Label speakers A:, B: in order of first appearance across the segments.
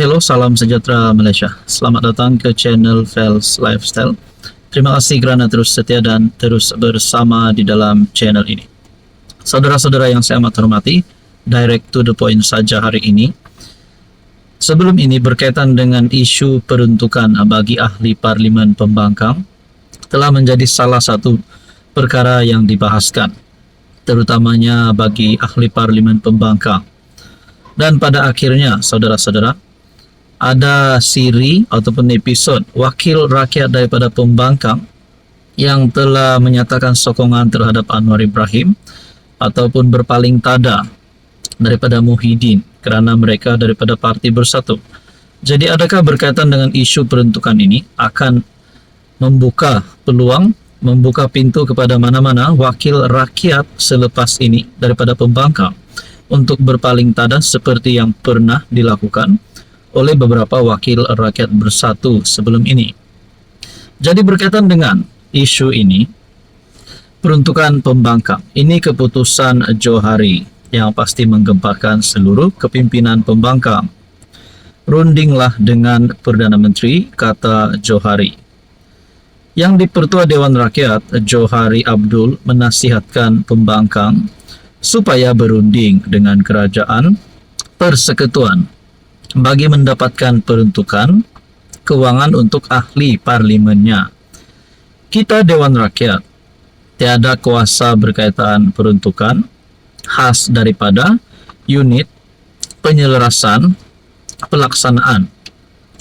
A: Hello, salam sejahtera Malaysia. Selamat datang ke channel Fels Lifestyle. Terima kasih kerana terus setia dan terus bersama di dalam channel ini. Saudara-saudara yang saya amat hormati, direct to the point saja hari ini. Sebelum ini berkaitan dengan isu peruntukan bagi ahli Parlimen Pembangkang telah menjadi salah satu perkara yang dibahaskan, terutamanya bagi ahli Parlimen Pembangkang. Dan pada akhirnya, saudara-saudara, ada siri ataupun episod wakil rakyat daripada Pembangkang yang telah menyatakan sokongan terhadap Anwar Ibrahim ataupun berpaling tada daripada Muhyiddin kerana mereka daripada Parti Bersatu. Jadi adakah berkaitan dengan isu peruntukan ini akan membuka peluang, membuka pintu kepada mana-mana wakil rakyat selepas ini daripada Pembangkang untuk berpaling tada seperti yang pernah dilakukan oleh beberapa wakil rakyat bersatu sebelum ini. Jadi berkaitan dengan isu ini, peruntukan Pembangkang, ini keputusan Johari yang pasti menggemparkan seluruh kepimpinan Pembangkang. Rundinglah dengan Perdana Menteri, kata Johari. Yang di Pertua Dewan Rakyat, Johari Abdul menasihatkan Pembangkang supaya berunding dengan Kerajaan Persekutuan bagi mendapatkan peruntukan kewangan untuk ahli parlimennya. Kita Dewan Rakyat tiada kuasa berkaitan peruntukan khas daripada unit penyelarasan pelaksanaan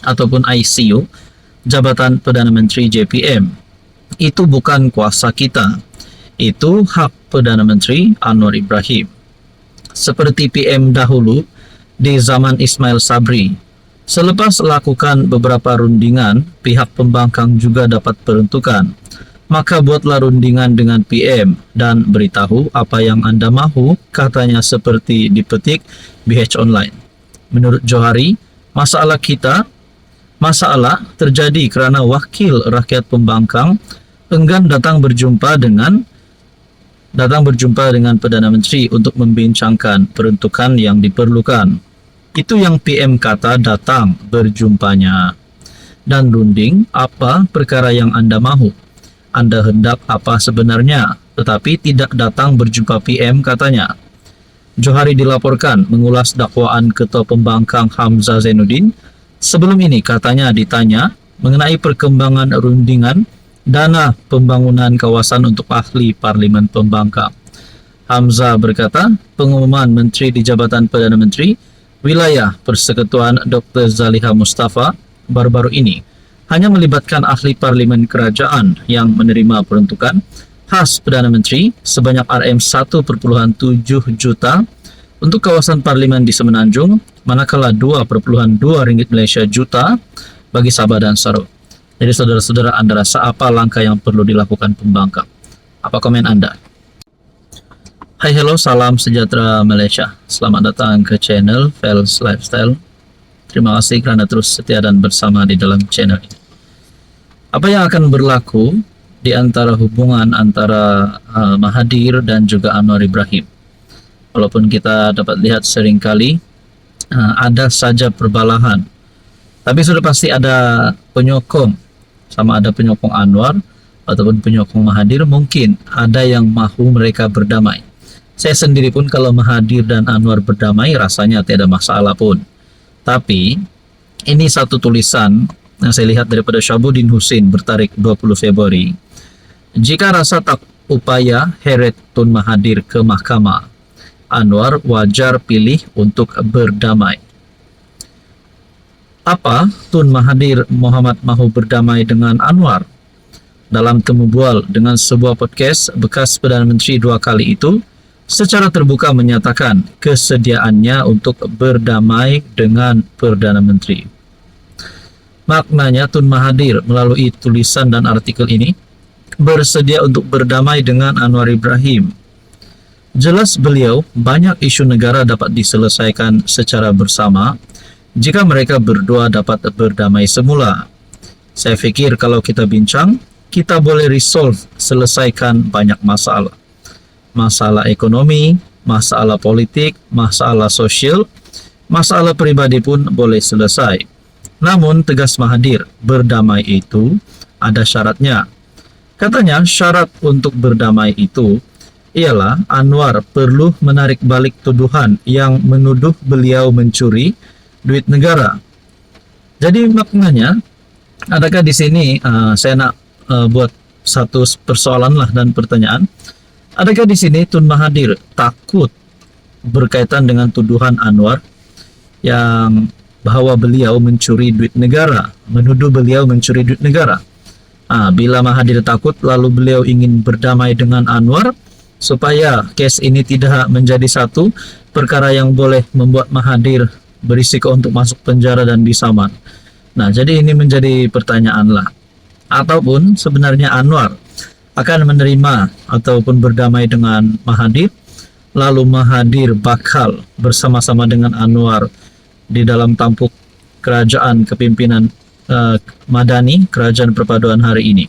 A: ataupun ICU Jabatan Perdana Menteri JPM. Itu bukan kuasa kita. Itu hak Perdana Menteri Anwar Ibrahim. Seperti PM dahulu di zaman Ismail Sabri, selepas lakukan beberapa rundingan, pihak Pembangkang juga dapat peruntukan. Maka buatlah rundingan dengan PM dan beritahu apa yang anda mahu, katanya seperti dipetik BH Online. Menurut Johari, masalah terjadi kerana wakil rakyat Pembangkang enggan datang berjumpa dengan Perdana Menteri untuk membincangkan peruntukan yang diperlukan. Itu yang PM kata datang berjumpanya dan runding apa perkara yang anda mahu. Anda hendak apa sebenarnya, tetapi tidak datang berjumpa PM, katanya. Johari dilaporkan mengulas dakwaan Ketua Pembangkang Hamzah Zainuddin. Sebelum ini katanya ditanya mengenai perkembangan rundingan dana pembangunan kawasan untuk ahli Parlimen Pembangkang. Hamzah berkata, pengumuman Menteri di Jabatan Perdana Menteri Wilayah Persekutuan Dr. Zaliha Mustafa baru-baru ini hanya melibatkan ahli parlimen kerajaan yang menerima peruntukan khas Perdana Menteri sebanyak RM1.7 juta untuk kawasan parlimen di Semenanjung, manakala 2.2 ringgit Malaysia juta bagi Sabah dan Sarawak. Jadi saudara-saudara, anda rasa apa langkah yang perlu dilakukan Pembangkang? Apa komen anda? Hai, hello, salam sejahtera Malaysia. Selamat datang ke channel Fels Lifestyle. Terima kasih kerana terus setia dan bersama di dalam channel ini. Apa yang akan berlaku di antara hubungan antara Mahathir dan juga Anwar Ibrahim? Walaupun kita dapat lihat seringkali ada saja perbalahan, tapi sudah pasti ada penyokong, sama ada penyokong Anwar ataupun penyokong Mahathir. Mungkin ada yang mahu mereka berdamai. Saya sendiri pun kalau Mahathir dan Anwar berdamai rasanya tiada masalah pun. Tapi ini satu tulisan yang saya lihat daripada Syabuddin Husin bertarikh 20 Februari. Jika rasa tak upaya heret Tun Mahathir ke mahkamah, Anwar wajar pilih untuk berdamai. Apa Tun Mahathir Mohamad mahu berdamai dengan Anwar? Dalam temu bual dengan sebuah podcast, bekas Perdana Menteri 2 kali itu secara terbuka menyatakan kesediaannya untuk berdamai dengan Perdana Menteri. Maknanya Tun Mahathir melalui tulisan dan artikel ini bersedia untuk berdamai dengan Anwar Ibrahim. Jelas beliau banyak isu negara dapat diselesaikan secara bersama jika mereka berdua dapat berdamai semula. Saya fikir kalau kita bincang, kita boleh selesaikan banyak masalah. Masalah ekonomi, masalah politik, masalah sosial, masalah pribadi pun boleh selesai. Namun tegas Mahathir, berdamai itu ada syaratnya. Katanya syarat untuk berdamai itu ialah Anwar perlu menarik balik tuduhan yang menuduh beliau mencuri duit negara. Jadi maknanya, adakah di sini saya nak buat satu persoalan lah dan pertanyaan. Adakah di sini Tun Mahathir takut berkaitan dengan tuduhan Anwar yang bahwa beliau mencuri duit negara, menuduh beliau mencuri duit negara? Bila Mahathir takut lalu beliau ingin berdamai dengan Anwar supaya case ini tidak menjadi satu perkara yang boleh membuat Mahathir berisiko untuk masuk penjara dan disaman. Nah, jadi ini menjadi pertanyaan lah. Ataupun sebenarnya Anwar akan menerima ataupun berdamai dengan Mahathir, lalu Mahathir bakal bersama-sama dengan Anwar di dalam tampuk kerajaan kepimpinan Madani, kerajaan perpaduan hari ini.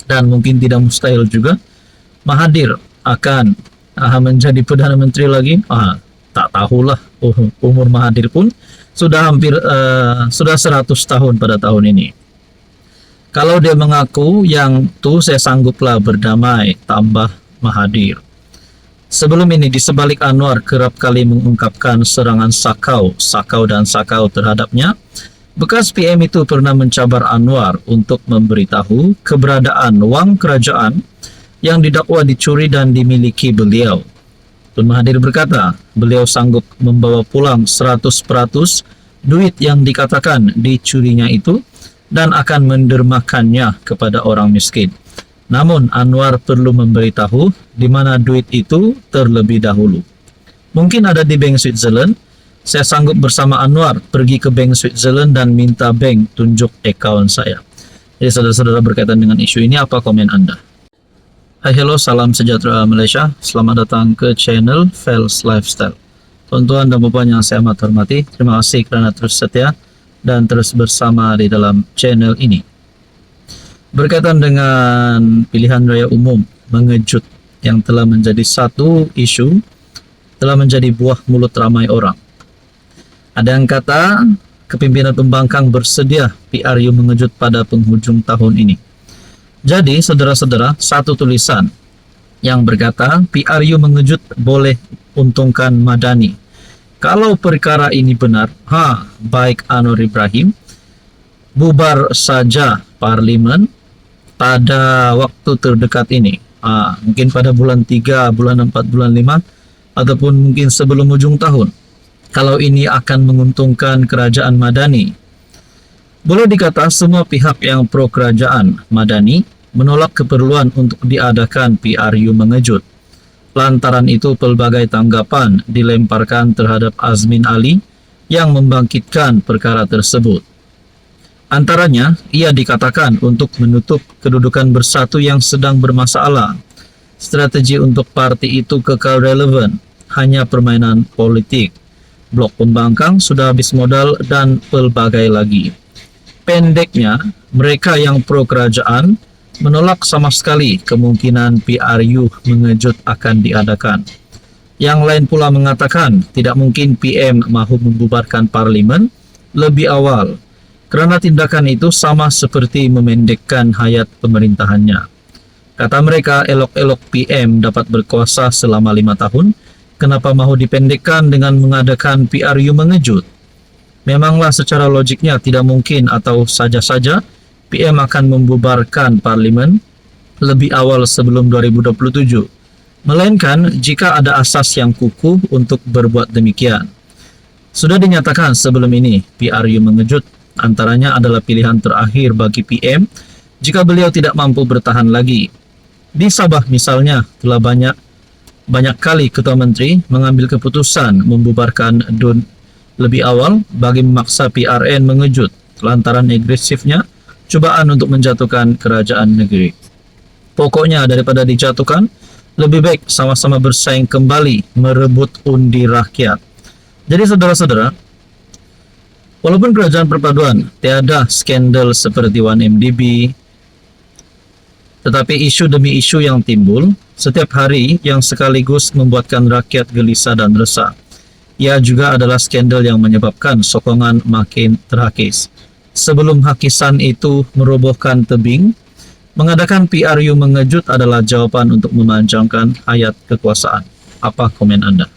A: Dan mungkin tidak mustahil juga Mahathir akan menjadi Perdana Menteri lagi. Tak tahulah, umur Mahathir pun sudah hampir sudah 100 tahun pada tahun ini. Kalau dia mengaku yang tuh saya sangguplah berdamai, tambah Mahathir. Sebelum ini di sebalik Anwar kerap kali mengungkapkan serangan sakau terhadapnya, bekas PM itu pernah mencabar Anwar untuk memberitahu keberadaan wang kerajaan yang didakwa dicuri dan dimiliki beliau. Tun Mahathir berkata, beliau sanggup membawa pulang 100% duit yang dikatakan dicurinya itu dan akan mendermakannya kepada orang miskin. Namun Anwar perlu memberitahu di mana duit itu terlebih dahulu. Mungkin ada di Bank Switzerland. Saya sanggup bersama Anwar pergi ke Bank Switzerland dan minta bank tunjuk account saya. Jadi saudara-saudara, berkaitan dengan isu ini, apa komen Anda? Hai, hello, salam sejahtera Malaysia. Selamat datang ke channel Fels Lifestyle. Tuan-tuan dan puan yang saya amat hormati, terima kasih kerana terus setia dan terus bersama di dalam channel ini. Berkaitan dengan pilihan raya umum mengejut yang telah menjadi satu isu, telah menjadi buah mulut ramai orang. Ada yang kata kepimpinan pembangkang bersedia PRU mengejut pada penghujung tahun ini. Jadi saudara-saudara, satu tulisan yang berkata PRU mengejut boleh untungkan Madani. Kalau perkara ini benar, baik Anwar Ibrahim bubar saja parlimen pada waktu terdekat ini. Mungkin pada bulan 3, bulan 4, bulan 5 ataupun mungkin sebelum ujung tahun. Kalau ini akan menguntungkan kerajaan Madani. Boleh dikata semua pihak yang pro kerajaan Madani menolak keperluan untuk diadakan PRU mengejut. Lantaran itu pelbagai tanggapan dilemparkan terhadap Azmin Ali yang membangkitkan perkara tersebut. Antaranya, ia dikatakan untuk menutup kedudukan bersatu yang sedang bermasalah. Strategi untuk parti itu kekal relevan, hanya permainan politik. Blok pembangkang sudah habis modal dan pelbagai lagi. Pendeknya, mereka yang pro kerajaan menolak sama sekali kemungkinan PRU mengejut akan diadakan. Yang lain pula mengatakan tidak mungkin PM mahu membubarkan parlimen lebih awal, kerana tindakan itu sama seperti memendekkan hayat pemerintahannya. Kata mereka, elok-elok PM dapat berkuasa selama 5 tahun, kenapa mahu dipendekkan dengan mengadakan PRU mengejut? Memanglah secara logiknya tidak mungkin atau saja-saja PM akan membubarkan parlimen lebih awal sebelum 2027. Melainkan jika ada asas yang kukuh untuk berbuat demikian. Sudah dinyatakan sebelum ini, PRU mengejut antaranya adalah pilihan terakhir bagi PM jika beliau tidak mampu bertahan lagi. Di Sabah misalnya, telah banyak kali Ketua Menteri mengambil keputusan membubarkan DUN lebih awal bagi memaksa PRN mengejut lantaran agresifnya cubaan untuk menjatuhkan kerajaan negeri. Pokoknya daripada dijatuhkan, lebih baik sama-sama bersaing kembali merebut undi rakyat. Jadi saudara-saudara, walaupun kerajaan perpaduan tiada skandal seperti 1MDB, tetapi isu demi isu yang timbul setiap hari yang sekaligus membuatkan rakyat gelisah dan resah. Ia juga adalah skandal yang menyebabkan sokongan makin terhakis. Sebelum hakisan itu merobohkan tebing, mengadakan PRU mengejut adalah jawaban untuk memanjangkan hayat kekuasaan. Apa komen Anda?